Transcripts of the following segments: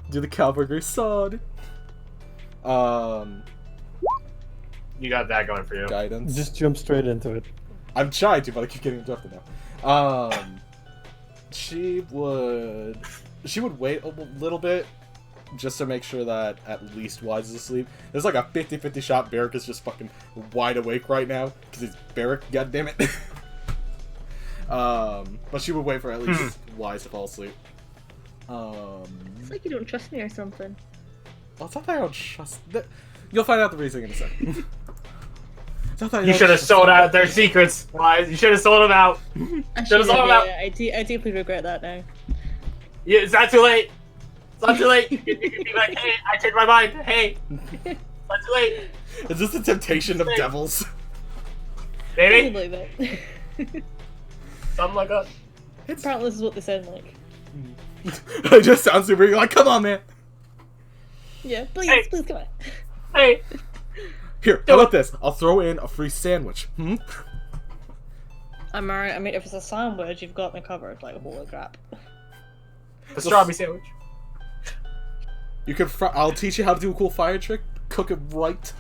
Do the cowboy grace sword. You got that going for you. Guidance. Just jump straight into it. I'm trying to, but I keep getting interrupted now. She would wait a little bit just to make sure that at least Wise is asleep. There's like a 50-50 shot Barrick is just fucking wide awake right now because he's Barrick, goddammit. But she would wait for at least Wise to fall asleep. It's like you don't trust me or something. Well, it's not that I don't trust. You'll find out the reason in a second. You should have sold out their secrets, Wise. You should have sold them out. I Should have sold them out. I deeply regret that now. Yeah, it's not too late. It's not too late. You can be like, hey, I changed my mind. Hey, it's not too late. Is this the temptation of devils? Maybe Probably that. something like that. Apparently this is what they sound like. It just sounds super. You're like, come on, man. Yeah, please, Hey. please come on. Hey, Here, how about this? I'll throw in a free sandwich. I'm alright. I mean, if it's a sandwich, you've got me covered. Like, holy crap. the strawberry sandwich. You can. I'll teach you how to do a cool fire trick. Cook it right.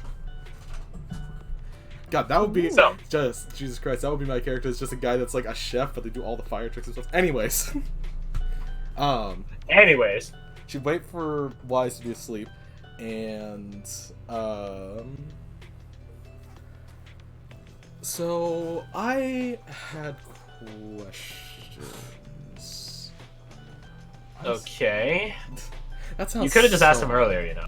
God, that would be just Jesus Christ. That would be my character. It's just a guy that's like a chef, but they do all the fire tricks and stuff. Anyways, Anyways, she'd wait for Wise to be asleep, and so I had questions. okay. That sounds. You could have just asked so- him earlier, you know.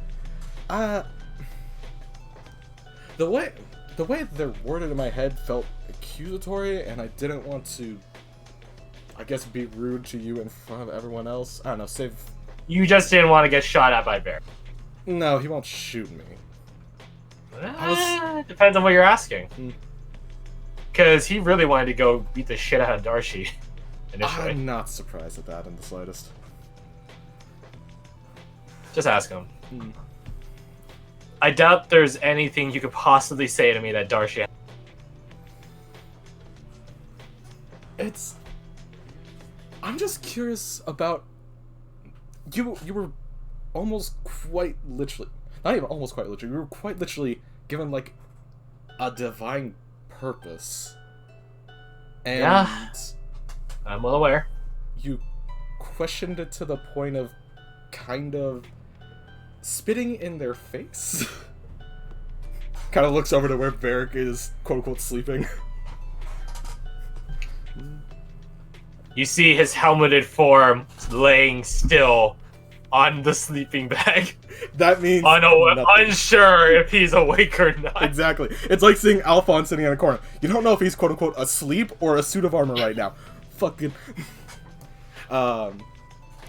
The way they're worded in my head felt accusatory, and I didn't want to, I guess, be rude to you in front of everyone else. I don't know, save... You just didn't want to get shot at by Bear. No, he won't shoot me. Depends on what you're asking. Hmm. Because he really wanted to go beat the shit out of Darcy initially. I'm not surprised at that in the slightest. Just ask him. Hmm. I doubt there's anything you could possibly say to me that Darcy. I'm just curious about... You were almost quite literally... Not even almost quite literally. You were quite literally given, like, a divine purpose. And Yeah. I'm well aware. you questioned it to the point of kind of spitting in their face. Kind of looks over to where Varric is quote-unquote sleeping. You see his helmeted form laying still on the sleeping bag. That means nothing. Unsure if he's awake or not. Exactly. It's like seeing Alphonse sitting in a corner. You don't know if he's quote-unquote asleep or a suit of armor right now. Fucking...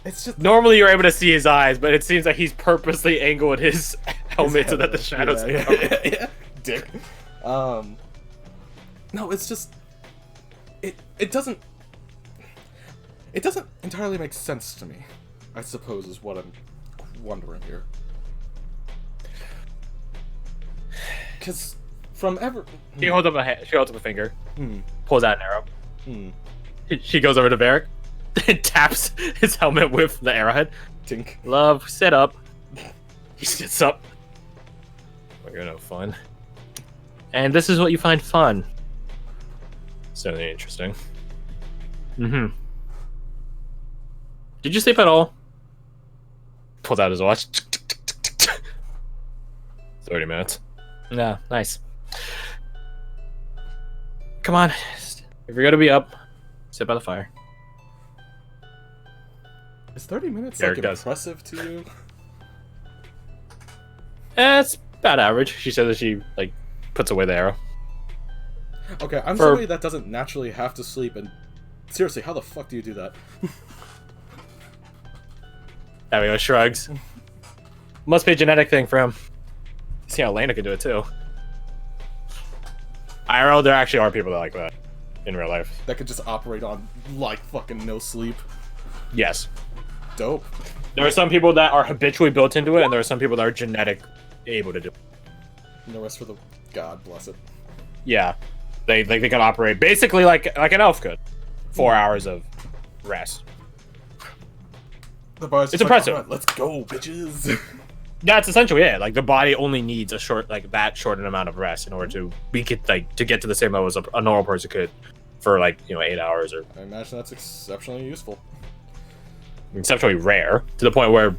It's just... Normally you're able to see his eyes, but it seems like he's purposely angled his helmet so that the shadows yeah, come. yeah. Dick. No, it's just... It doesn't entirely make sense to me, I suppose, is what I'm wondering here. Because from She holds up a finger, Hmm. pulls out an arrow. Hmm. She goes over to Varric and taps his helmet with the arrowhead. Tink. Love, sit up. He sits up. We're gonna have fun. And this is what you find fun. Certainly interesting. Mm-hmm. Did you sleep at all? Pulls out his watch. 30 minutes. Yeah, nice. Come on. If you're gonna be up, sit by the fire. Is 30 minutes There like it goes. impressive to you? It's about average. She says that she like puts away the arrow. Okay, I'm For- somebody that doesn't naturally have to sleep, and seriously, how the fuck do you do that? Everyone shrugs. Must be a genetic thing for him. See how Lena could do it too. IRL, there actually are people that like that in real life. That could just operate on, like, fucking no sleep. Yes. Dope. There are some people that are habitually built into it, and there are some people that are genetic able to do it. No rest for the... God bless it. Yeah. They can operate basically like an elf could. 4 hours of rest. The body's It's like, impressive. "Alright, let's go, bitches." That's essentially it. Like the body only needs a short, like that short an amount of rest in order to to get to the same level as a normal person could for like 8 hours or. I imagine that's exceptionally useful. Exceptionally rare to the point where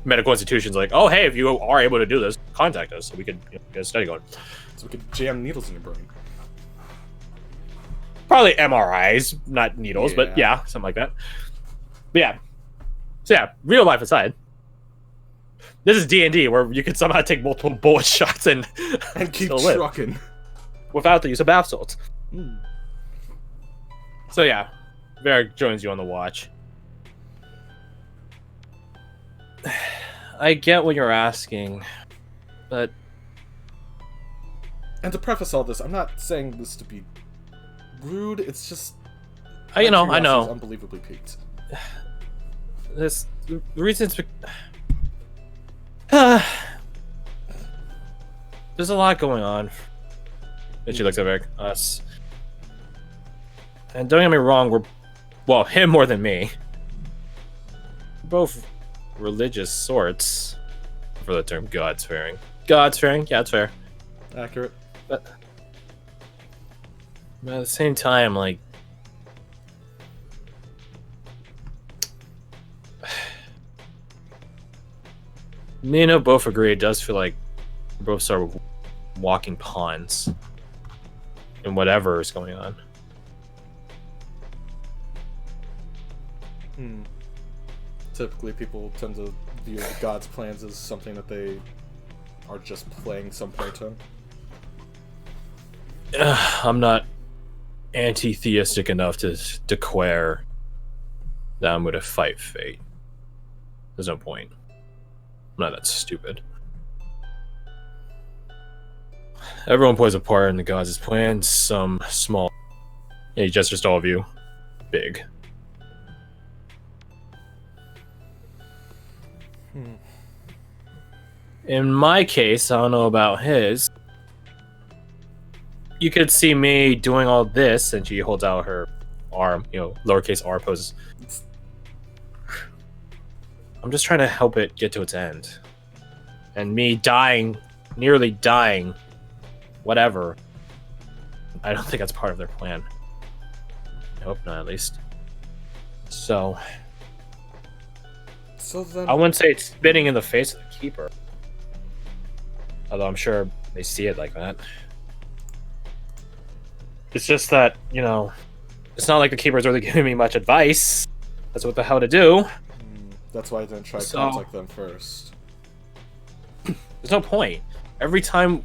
medical institutions are like, oh hey, if you are able to do this, contact us so we could get a study going. So we could jam needles in your brain. Probably MRIs, not needles, but Yeah. yeah, something like that. But yeah, so yeah, real life aside, this is D&D where you can somehow take multiple bullet shots and And keep still live trucking. without the use of bath salts. Mm. So yeah, Varric joins you on the watch. I get what you're asking, but And to preface all this, I'm not saying this to be rude. It's just I know. my curiosity is unbelievably piqued. The reasons. There's a lot going on. And she looks at Varric, us. And don't get me wrong, well, him more than me. We're both religious sorts. For the term God's fearing. God's fearing, yeah, it's fair. Accurate. But at the same time, like, me and I both agree it does feel like we're both sort of walking pawns in whatever is going on. Typically, people tend to view God's plans as something that they are just playing some part in. I'm not anti-theistic enough to declare that I'm going to fight fate. There's no point. I'm not that stupid. Everyone plays a part in the gods' plans, some small. Yeah, just all of you. Big. In my case, I don't know about his. You could see me doing all this, and she holds out her arm, lowercase r poses. I'm just trying to help it get to its end. And me dying, nearly dying, whatever. I don't think that's part of their plan. I hope not, at least. So then, I wouldn't say it's spitting in the face of the keeper. Although I'm sure they see it like that. It's just that, it's not like the keeper's really giving me much advice. That's what the hell to do. That's why I didn't try to contact them first. There's no point. Every time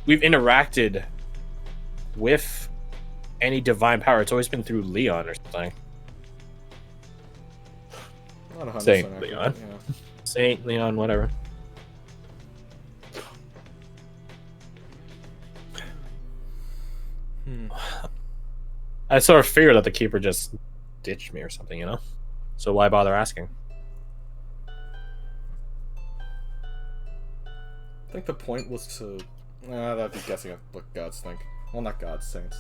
we've interacted with any divine power, it's always been through Leon or something. Not 100% Saint accurate, Leon. yeah. Saint Leon, whatever. I sort of figured that the keeper just ditched me or something, So why bother asking? I think the point was to... that'd be guessing at what gods think. Well, not gods, saints.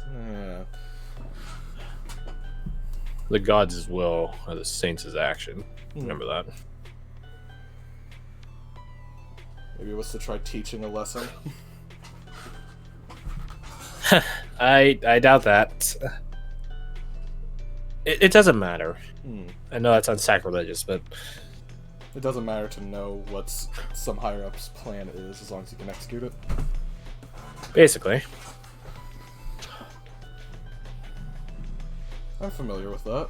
The gods' will are the saints' action. Remember that. Maybe it was to try teaching a lesson. I doubt that. It doesn't matter. I know that sounds sacrilegious, but It doesn't matter to know what some higher-up's plan is, as long as you can execute it. basically. I'm familiar with that.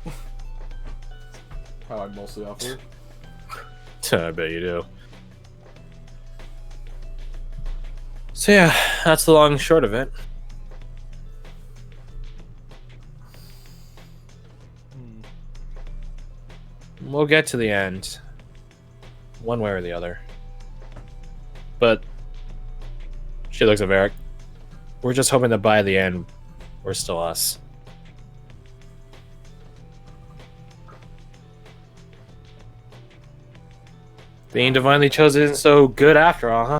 How I mostly operate. I bet you do. So yeah, that's the long and short of it. We'll get to the end. One way or the other. But she looks at Varric. We're just hoping that by the end, we're still us. Being divinely chosen isn't so good after all, huh?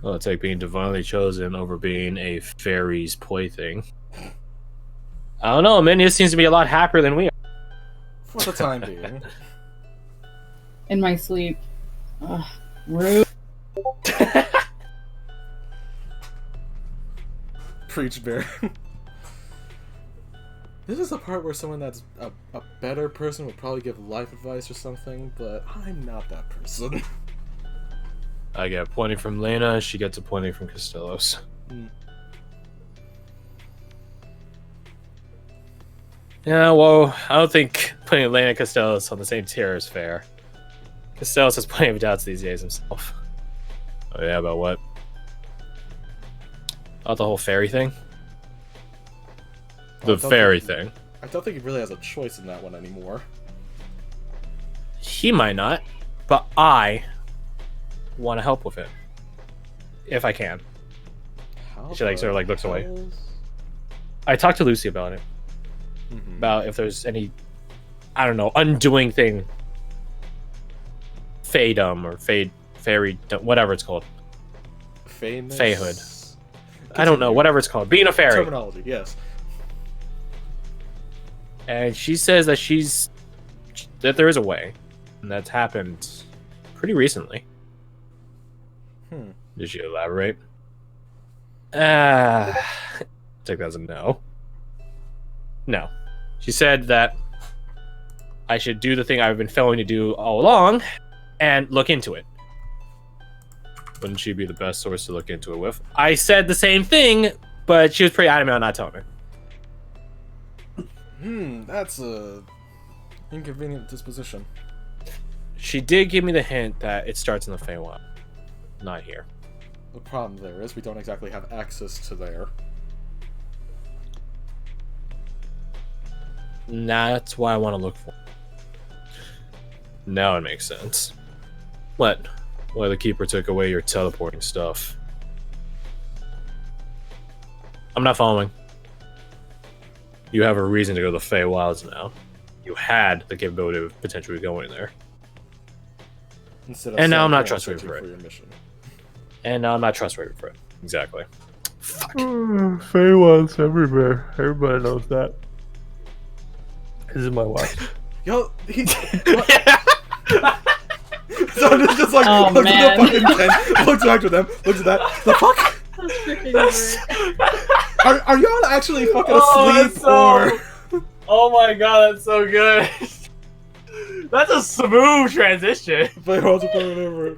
Well, it's like being divinely chosen over being a fairy's plaything. I don't know, Minius seems to be a lot happier than we are. For the time being. In my sleep. Ugh, rude. Preach, Bear. This is the part where someone that's a better person would probably give life advice or something, but I'm not that person. I get pointing from Lena, she gets a pointing from Costellos. Yeah, well, I don't think putting Lena and Costellos on the same tier is fair. Costellos has plenty of doubts these days himself. Oh yeah, about what? About the whole fairy thing? The fairy thing. I don't think he really has a choice in that one anymore. He might not, but I want to help with it. If I can. How She like sort of like looks away. hell? I talked to Lucy about it. Mhm. About if there's any, I don't know, undoing thing. Faedom or fairy, whatever it's called. Famous... Feyhood. I don't know, whatever it's called. Being a fairy. Terminology, yes. And she says that there is a way. And that's happened pretty recently. Did she elaborate? Take that as a no. No. She said that I should do the thing I've been failing to do all along and look into it. Wouldn't she be the best source to look into it with? I said the same thing, but she was pretty adamant on not telling me. That's a inconvenient disposition. She did give me the hint that it starts in the Feywild, not here. The problem there is we don't exactly have access to there. Nah, that's why I want to look for. Now it makes sense. What? Well, the Keeper took away your teleporting stuff. I'm not following. You have a reason to go to the Feywilds now. You had the capability of potentially going there. Instead of And now I'm not searching trustworthy for it. your mission. And now I'm not trustworthy for it. Exactly. Fuck. Feywilds everywhere. Everybody knows that. This is my wife. Yo, he... So it's just like, Oh, looks at man. the fucking pen, looks back to them, looks at that. The fuck? That's freaking weird. Are y'all actually fucking Oh, asleep, that's so- or... Oh my god, that's so good. That's a smooth transition. But also put it over.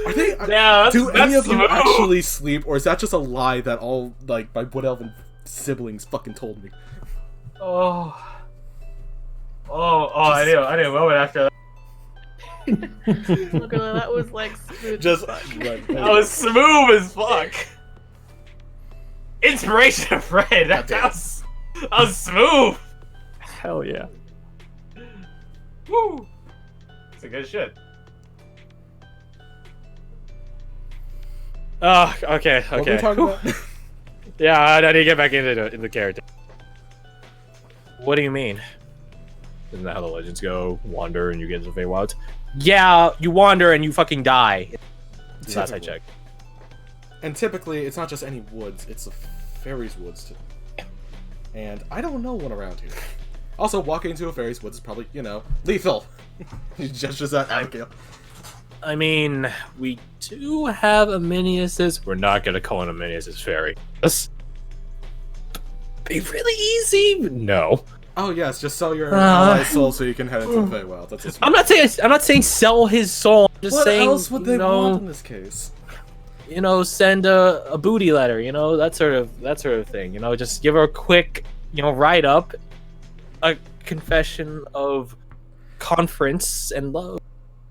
Are they... Yeah, do that's any of you smooth. actually sleep, or is that just a lie that all, like, my Wood Elven siblings fucking told me? I knew a moment after that. Look at that. That was like smooth. Just... as fuck. Right, That was smooth as fuck. Inspiration of Fred. That was smooth. Hell yeah. Woo. It's a good shit. Oh, okay, What were we okay. talking about? Yeah, I need to get back into the character. What do you mean? Isn't that how the legends go? Wander and you get into the Feywilds? Yeah, you wander and you fucking die. Last I checked. And typically, it's not just any woods, it's the fairies' woods, too. And I don't know one around here. Also, walking into a fairies' woods is probably, you know, lethal. He gestures at Abigail. I mean, we do have Aminius's. We're not gonna call an Aminius's fairy. This be really easy. No, Oh yes, just sell your allied soul so you can head into the Feywild. That's just I'm not saying sell his soul. I'm just What saying, else would they you know, want in this case? you know, send a booty letter. You know, that sort of thing. You know, just give her a quick, you know, write up, a confession of conference and love.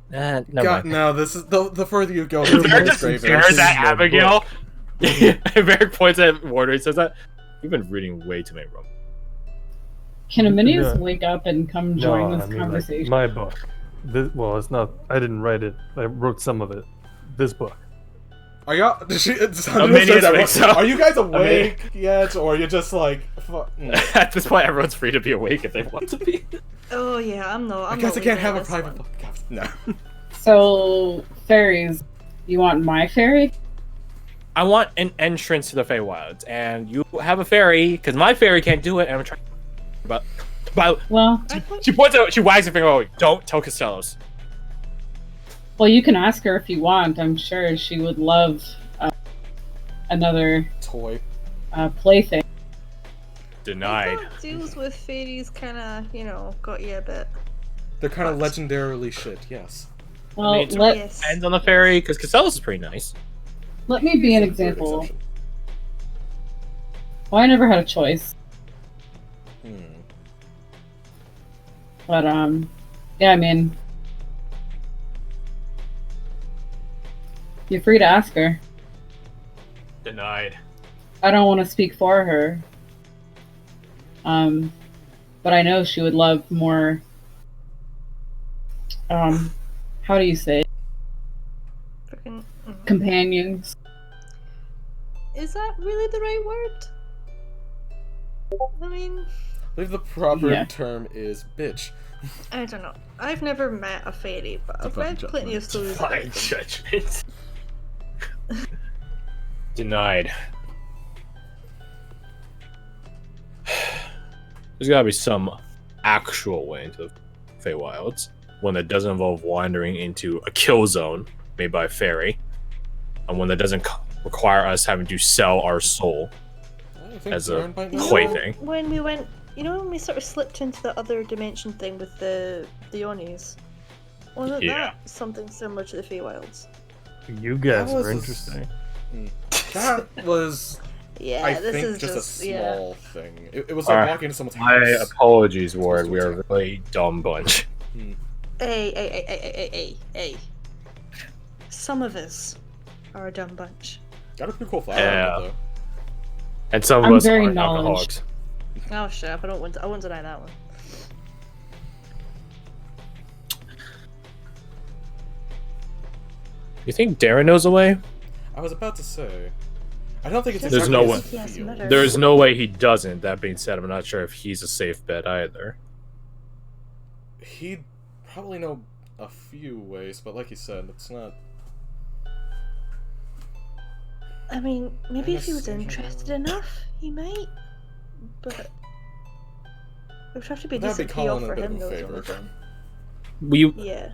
Never God, mind. no, this is the further you go, the more Just graver. stares at Abigail. Merrick points at Warder and says that. You've been reading way too many romans. Can Aminius Yeah. wake up and come join No, this I mean, conversation? like, my book. Well, it's not. I didn't write it. I wrote some of it. This book. Are y'all? Aminius Are you guys awake yet, or are you just like? At this point, everyone's free to be awake if they want to be. Oh yeah, I'm no. I I'm guess I not can't leaving have a this private one. podcast. No. So, fairies. You want my fairy? I want an entrance to the Feywilds, and you have a fairy, because my fairy can't do it, and I'm trying. But But Well, she points out, she wags her finger. Oh, don't tell Costello's. well, you can ask her if you want. I'm sure she would love another Toy. plaything. Denied. I thought deals with fairies kind of, got you a bit. They're kind of legendarily shit, yes. Well, I mean, it Yes. depends on the fairy, because Costello's is pretty nice. let me be an Weird example. exception. Well, I never had a choice, Hmm. but yeah, I mean, you're free to ask her. Denied. I don't want to speak for her, but I know she would love more. How do you say it? Freaking. Companions? Is that really the right word? I mean, I believe the proper Yeah. term is bitch. I don't know. I've never met a fairy, but I've Divine read plenty of stories about Fine them. judgment. Denied. There's gotta be some actual way into the Feywilds, one that doesn't involve wandering into a kill zone made by a fairy, and one that doesn't require us having to sell our soul I think as a Darren might know plaything. When we went, when we sort of slipped into the other dimension thing with the Onis, wasn't Yeah. that something similar to the Feywilds? You guys That was are a interesting. That was, Yeah, I this think, is just a small thing. It was like Alright. walking into someone's My house. apologies, Ward. We are a really dumb bunch. Hey. Some of us are a dumb bunch. Got a pretty cool flower Yeah. on it, though. And some of I'm us very aren't knowledge. alcoholics. Oh, shut up. I won't deny that one. You think Darren knows a way? I was about to say. I don't think it's There's exactly no his way. Yes, field. murder. There's no way he doesn't. That being said, I'm not sure if he's a safe bet either. He'd probably know a few ways, but like you said, it's not. I mean, maybe if he was Yes, interested enough, he might. But it would have to be a That'd be decent payoff calling it for a bit him, of a though. is the favor. only thing. We Yeah.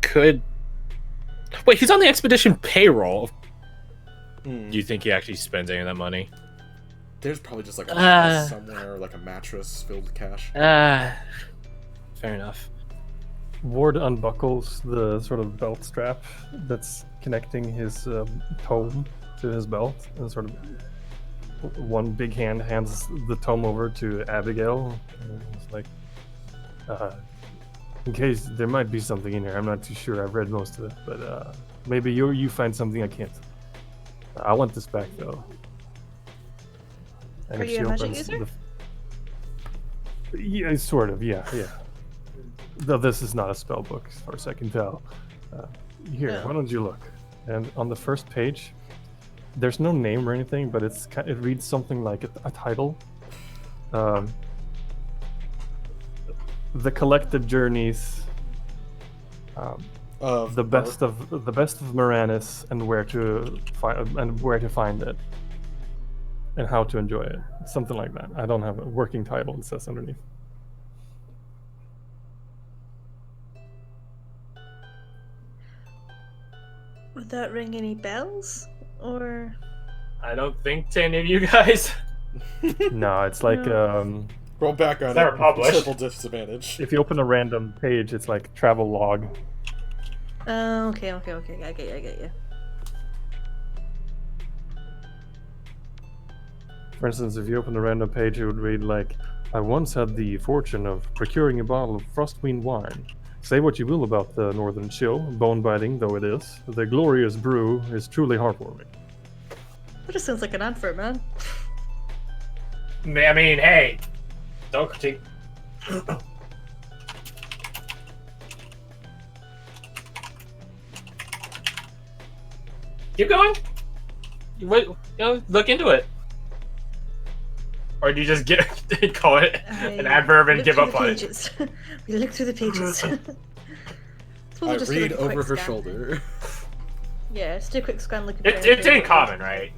could. Wait, he's on the expedition payroll. Hmm. Do you think he actually spends any of that money? There's probably just like a Uh. house somewhere, like a mattress filled with cash. Fair enough. Ward unbuckles the sort of belt strap that's connecting his tome to his belt, and sort of one big hand hands the tome over to Abigail. And it's like, in case there might be something in here. I'm not too sure. I've read most of it, but maybe you find something I can't. I want this back though. And Are if you she a magic opens user? Yeah, sort of. Yeah. Though this is not a spell book, as far as I can tell. Here, Yeah. why don't you look? And on the first page, there's no name or anything, but it reads something like a title. The collected journeys, Of the best of Moranis, and where to find it, and how to enjoy it. Something like that. I don't have a working title. It says underneath. Would that ring any bells? Or. I don't think to any of you guys. No, it's like roll back on Never it. published. Triple disadvantage. if you open a random page, it's like travel log. Oh, okay. I get you. For instance, if you open a random page, it would read like, I once had the fortune of procuring a bottle of Frostween wine. Say what you will about the Northern Chill, bone-biting though it is, the glorious brew is truly heartwarming. That just sounds like an advert, man. I mean, hey, don't critique. Keep going. Look into it. Or do you just call it an adverb and give up on it? We look through the pages. Suppose I we'll just do, read like, a quick over her scan. shoulder. Yeah, just do a quick scan. Look. It's in common, right?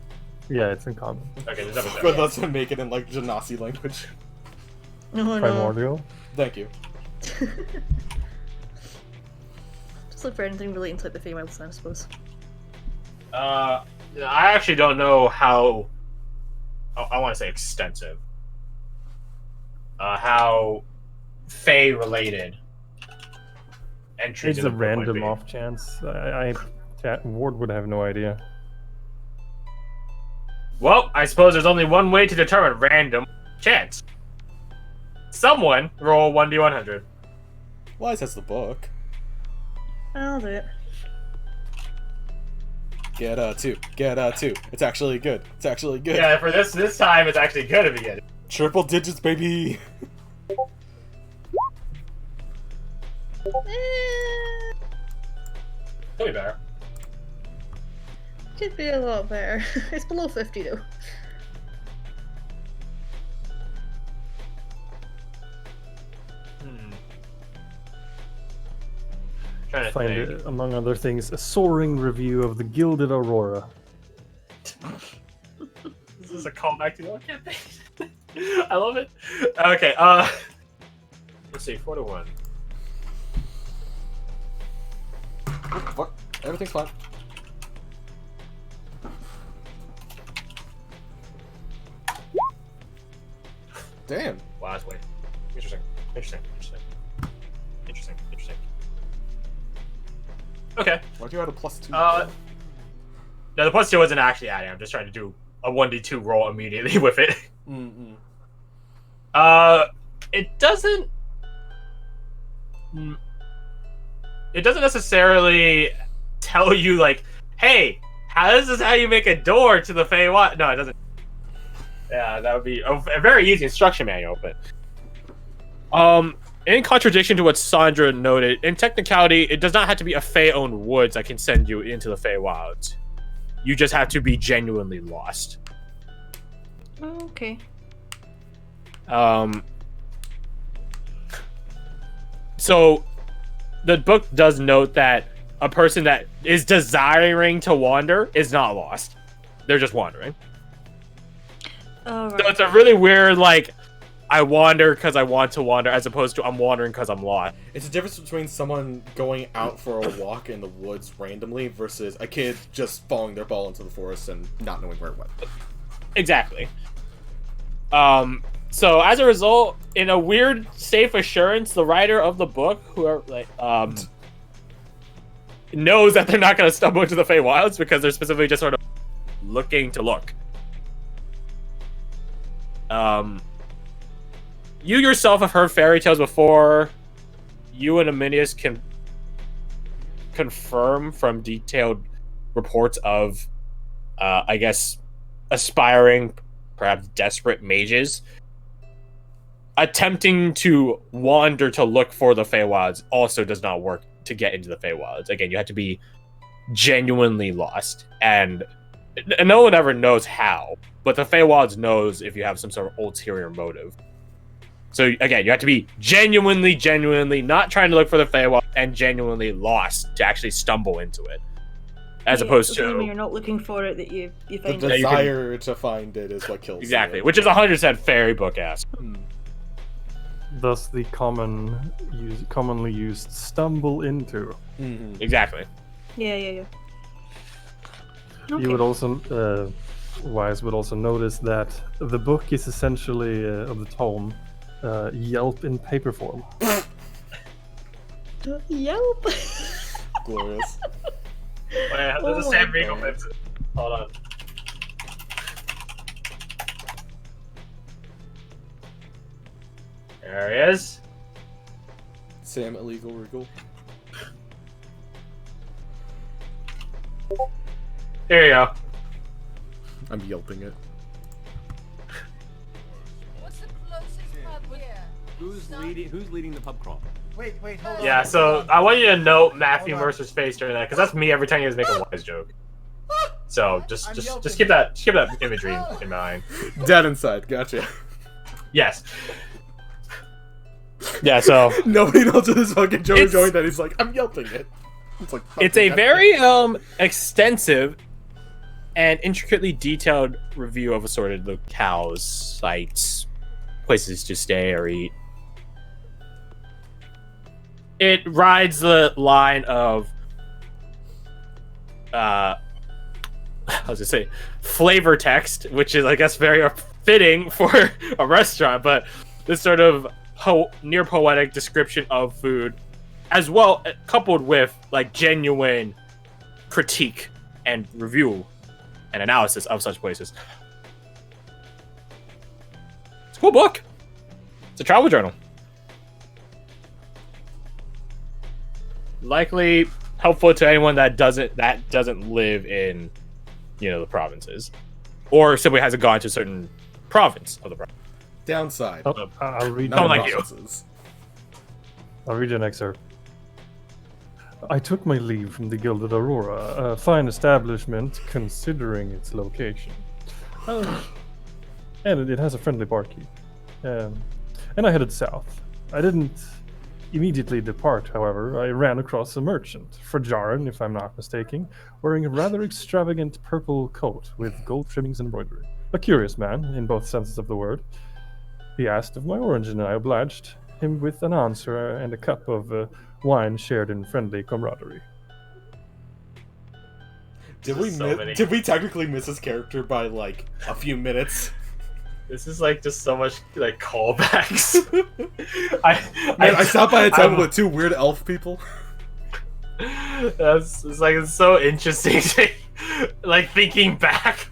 Yeah, it's in common. Okay, there's But let's make it in like Genasi language. No, primordial. Thank you. Just look for anything relating to like, the Feywilds, I suppose. I actually don't know how. I want to say extensive. How Fey related entries. It's in a the book might random be. off chance. Ward would have no idea. Well, I suppose there's only one way to determine random chance. Someone roll 1d100. Wise has the book. I'll do it. Get a 2. Get a 2. It's actually good. It's actually good. Yeah, for this time it's actually good if you get it. Triple digits, baby. Could be better. Could be a lot better. It's below 50 though. Trying to Find think. it, among other things, a soaring review of the Gilded Aurora. This is a callback to the old campaign. I love it. Okay, let's see, 4 to 1. Oh, fuck. Everything's fine. Damn. Wow, that's way. Interesting. Okay. Why'd you add a +2? No, the +2 wasn't actually adding. I'm just trying to do a 1d2 roll immediately with it. Mm-mm. It doesn't. It doesn't necessarily tell you like, hey, this is how you make a door to the Feywild. No, it doesn't. Yeah, that would be a very easy instruction manual, but in contradiction to what Sandra noted, in technicality, it does not have to be a Fey-owned woods that can send you into the Feywilds. You just have to be genuinely lost. Okay. So the book does note that a person that is desiring to wander is not lost. They're just wandering. Oh, right. So it's a really weird, like, I wander because I want to wander, as opposed to I'm wandering because I'm lost. It's a difference between someone going out for a walk in the woods randomly versus a kid just following their ball into the forest and not knowing where it went. Exactly. So as a result, in a weird safe assurance, the writer of the book, knows that they're not going to stumble into the Feywilds because they're specifically just sort of looking to look. You yourself have heard fairy tales before. You and Aminius can confirm from detailed reports of, I guess, aspiring, perhaps desperate mages attempting to wander to look for the Feywilds also does not work to get into the Feywilds. Again, you have to be genuinely lost, and no one ever knows how, but the Feywilds knows if you have some sort of ulterior motive. So again, you have to be genuinely not trying to look for the Feywild and genuinely lost to actually stumble into it. As opposed to when you're not looking for it, that you The find it. desire to find it is what kills exactly, you. which is 100% fairy book-esque. Thus, the commonly used stumble into. Mm-hmm. Exactly. Yeah. Okay. You would also, Wise would also notice that the book is essentially of the tome, Yelp in paper form. Yelp. Glorious. Oh, yeah, Oh there's a my Sam Riegel God. fence. Hold on. There he is. Sam Illegal Regal. Here you go. I'm yelping it. What's the closest pub here? Who's leading the pub crawl? Wait, hold on. Yeah, hold so on. I want you to note Matthew Hold on. Mercer's face during that, because that's me every time you guys make a wise joke. So just I'm just yelping. keep that imagery in mind. Dead inside. Gotcha. Yes. Yeah, so Nobody knows what this fucking joke is It's- going. That he's like, I'm yelping it. It's like it's a very extensive and intricately detailed review of assorted locales, sites, places to stay or eat. It rides the line of how does it say, flavor text, which is, I guess, very fitting for a restaurant, but this sort of near poetic description of food, as well, coupled with like genuine critique and review and analysis of such places. It's a cool book. It's a travel journal. Likely helpful to anyone that doesn't live in, the provinces, or simply hasn't gone to a certain province of the province. Downside. Oh, I'll read. Not like you. I'll read an excerpt. I took my leave from the Gilded Aurora, a fine establishment considering its location. And it has a friendly barkeep. And I headed south. I didn't immediately depart, however. I ran across a merchant, Frajaran, if I'm not mistaken, wearing a rather extravagant purple coat with gold trimmings and embroidery. A curious man, in both senses of the word. He asked of my origin, and I obliged him with an answer and a cup of wine shared in friendly camaraderie. Did we technically miss his character by like a few minutes? This is like just so much like callbacks. I stopped by a table with two weird elf people. It's so interesting to, like, thinking back.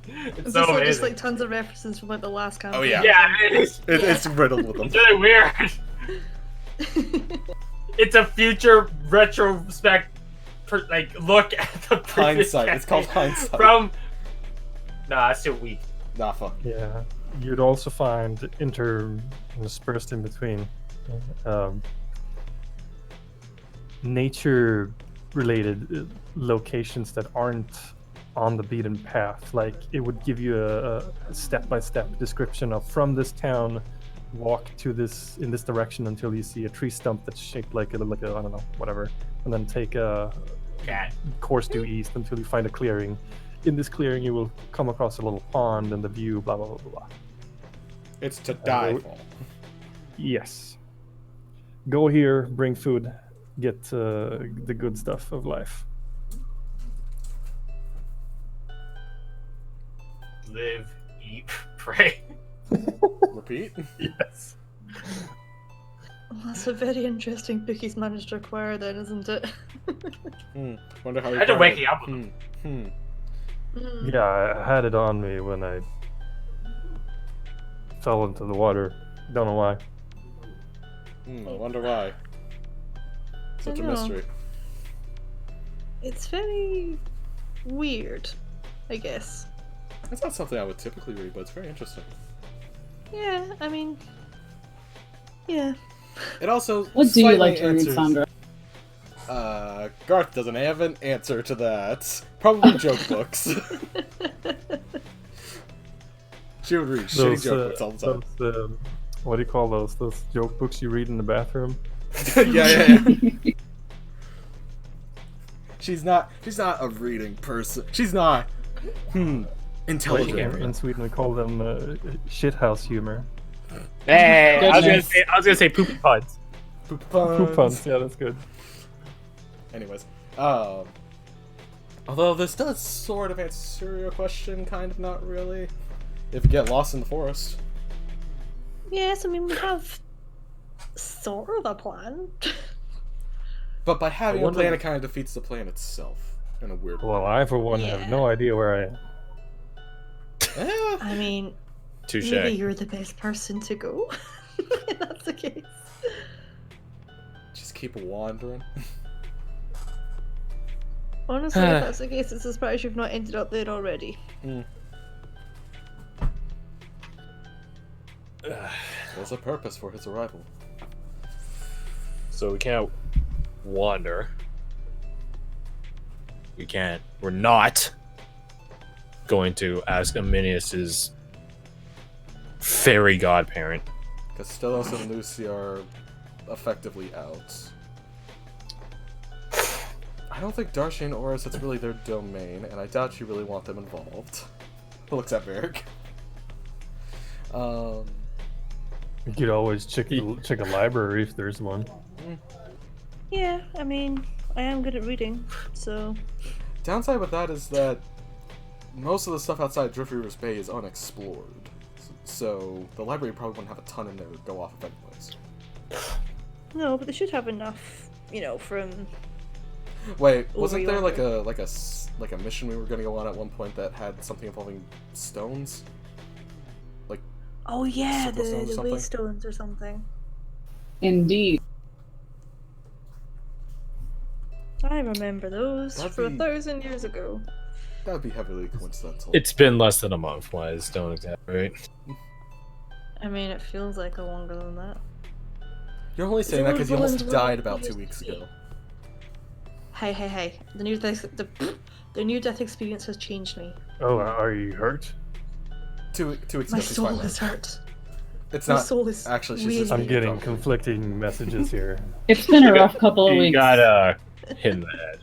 It's Is so this like, amazing. just like tons of references from like the last campaign? Oh, yeah. Yeah, it is. It's riddled with them. It's really weird. It's a future retrospect, look at the previous Hindsight. It's called hindsight. Nah, that's too weak. Nah, fuck. Yeah, you'd also find interspersed in between nature-related locations that aren't on the beaten path. Like, it would give you a step-by-step description of, from this town, walk to this in this direction until you see a tree stump that's shaped like a I don't know, whatever, and then take a course due east until you find a clearing. In this clearing, you will come across a little pond and the view, blah, blah, blah, blah, blah. It's to die for. Yes. Go here, bring food, get the good stuff of life. Live, eat, pray. Repeat? Yes. Well, that's a very interesting book he's managed to acquire then, isn't it? Wonder how I had to wake you up with him. Yeah, I had it on me when I fell into the water. Don't know why. Wonder why. Such a know. mystery. It's very weird, I guess. That's not something I would typically read, but it's very interesting. Yeah, I mean, yeah. It also What do you slightly like to read, answers- Sandra? Garth doesn't have an answer to that. Probably joke books. She would read shitty joke books all the time. Those, what do you call those? Those joke books you read in the bathroom? yeah. She's not a reading person. She's not intelligent. In Sweden we call them shithouse humor. Hey, I was Goodness. gonna say poopy puns. Poop Poop puns, yeah, that's good. Anyways, although this does sort of answer your question, kind of not really. If you get lost in the forest. Yes, I mean, we have sort of a plan. But by having a wonder- plan, it kind of defeats the plan itself in a weird way. Well, I for one have no idea where I am. Eh, I mean, Touche. maybe you're the best person to go. If that's the case. just keep wandering. Honestly, if that's the case, it's a surprise you've not ended up there already. There's a purpose for his arrival. So we can't wander. We're not going to ask Aminius's fairy godparent. Castellos and Lucy are effectively out. I don't think Darcy and Oris, it's really their domain, and I doubt you really want them involved. Looks at Varric. You could always check a library if there's one. Yeah, I mean, I am good at reading, so... Downside with that is that most of the stuff outside Drift Reaver's Bay is unexplored. So the library probably wouldn't have a ton in there to go off of anyways. No, but they should have enough, you know, from... Wait, wasn't there yonder. like a mission we were gonna go on at one point that had something involving stones? Like, Oh yeah, Sickle stones or the something? waystones or something. Indeed. I remember those That'd from be- 1,000 years ago. that would be heavily coincidental. It's been less than a month, Wise. Don't exaggerate. I mean, it feels like longer than that. You're only saying that because you almost Roland's died World about 2 PSP. weeks ago. Hey. The near-death experience has changed me. Oh, are you hurt? 2 weeks ago. My she's soul fine now. is hurt. It's My not. soul is Actually, she's really... just- I'm getting Probably. conflicting messages here. It's been a rough couple of You weeks. got hit in the head.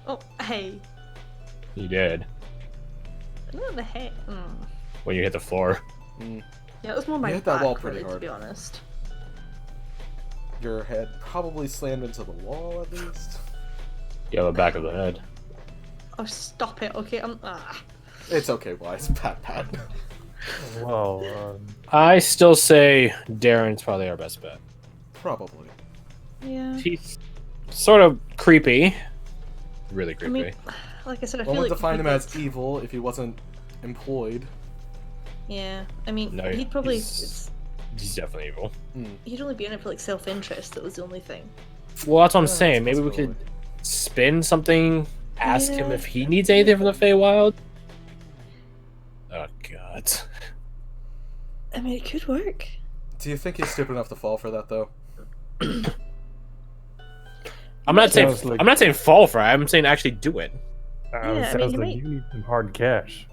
Oh, hey. You did. Not the head. When you hit the floor. Mm, Yeah, it was more my You hit that back, wall pretty really, hard. to be honest. your head probably slammed into the wall at least. Yeah, the back of the head. Oh, stop it, okay? It's okay, Wise. Pat. Well, I still say Darren's probably our best bet. Probably. Yeah. He's sort of creepy. Really I creepy. mean, like I said, I One feel would like... define him he'd- as evil if he wasn't employed. Yeah, I mean, No, he'd probably... he's definitely evil. He'd only be in it for, like, self-interest, that was the only thing. Well, that's what I'm Yeah, saying. that's Maybe we possible. could spin something, ask him Yeah. if he needs anything from the Feywild. Oh, God. I mean, it could work. Do you think he's stupid enough to fall for that, though? I'm not saying Sounds like- I'm not saying fall for it. I'm saying actually do it. Yeah, I mean, sounds he like might- you need some hard cash.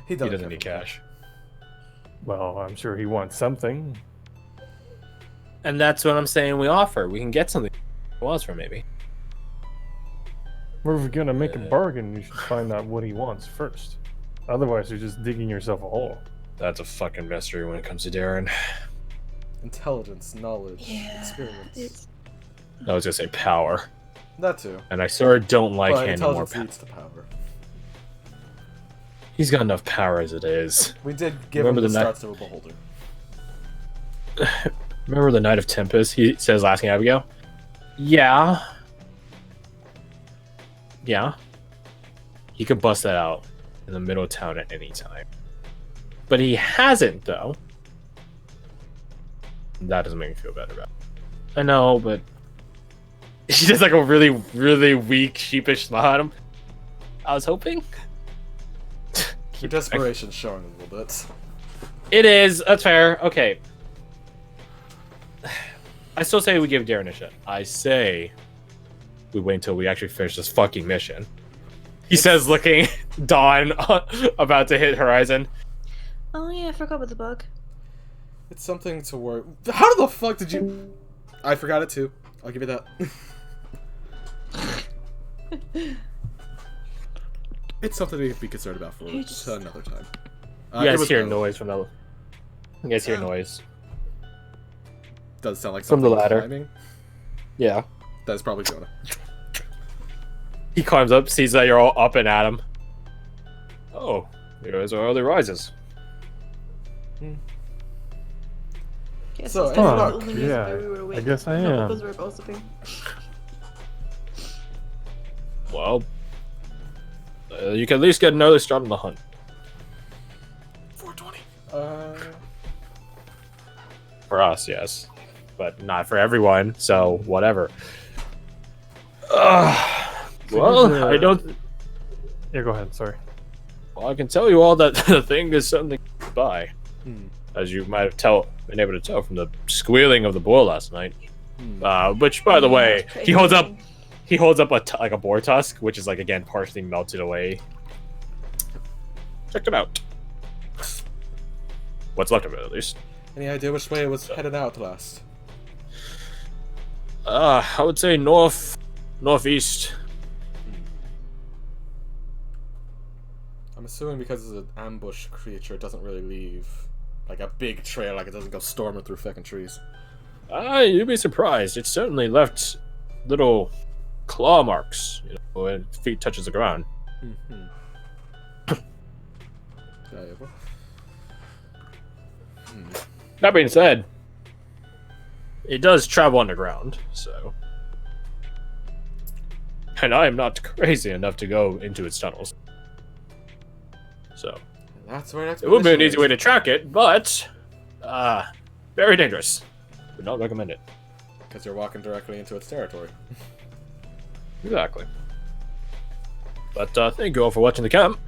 He He doesn't need cash. Well, I'm sure he wants something. And that's what I'm saying we offer. We can get something else for maybe. Well, if we're gonna make a bargain, you should find out what he wants first. Otherwise, you're just digging yourself a hole. That's a fucking mystery when it comes to Darren. Intelligence, knowledge, Yeah. experience. It's... I was gonna say power. That too. And I sort of don't like But handing more intelligence power. leads to power. He's got enough power as it is. We did give Remember him the the night- stats of a beholder. Remember the Night of Tempest? He says asking Abigail. Yeah. Yeah. He could bust that out in the middle of town at any time. But he hasn't, though. That doesn't make me feel better about it. I know, but she does like a really, really weak, sheepish smile at him. I was hoping. Your desperation's showing a little bit. It is. That's fair. Okay. I still say we give Darren a shot. I say we wait until we actually finish this fucking mission. He says, looking Dawn about to hit Horizon. Oh yeah, I forgot about the bug. It's something to worry. How the fuck did you? I forgot it too. I'll give you that. It's something to be concerned about for You just- another time. You it guys was hear both. noise from the. You guys hear Oh. noise. Does sound like From the something ladder. climbing. Yeah. That's probably Jonah. He climbs up, sees that you're all up and at him. Oh, there's our early rises. Guess So, that's any the luck? only reason Yeah, why we were I awake. guess I Not am. because we're gossiping. Well, you can at least get an early start on the hunt. 420. For us, yes. But not for everyone, so whatever. Well, here's, I don't. Yeah, go ahead. Sorry. Well, I can tell you all that the thing is something to buy. Hmm. As you might have been able to tell from the squealing of the boar last night. Hmm. Which, by the way, It's pretty he holds up amazing. like a boar tusk, which is like again partially melted away. Check it out. What's left of it, at least. Any idea which way it was headed out last? I would say northeast. I'm assuming because it's an ambush creature, it doesn't really leave like a big trail, like it doesn't go storming through fucking trees. You'd be surprised. It certainly left little claw marks, when its feet touches the ground. Valuable. That being said, it does travel underground, so. And I am not crazy enough to go into its tunnels. So. That's where It would be an easy way to track it, but very dangerous. Would not recommend it. Because you're walking directly into its territory. Exactly. But thank you all for watching the camp.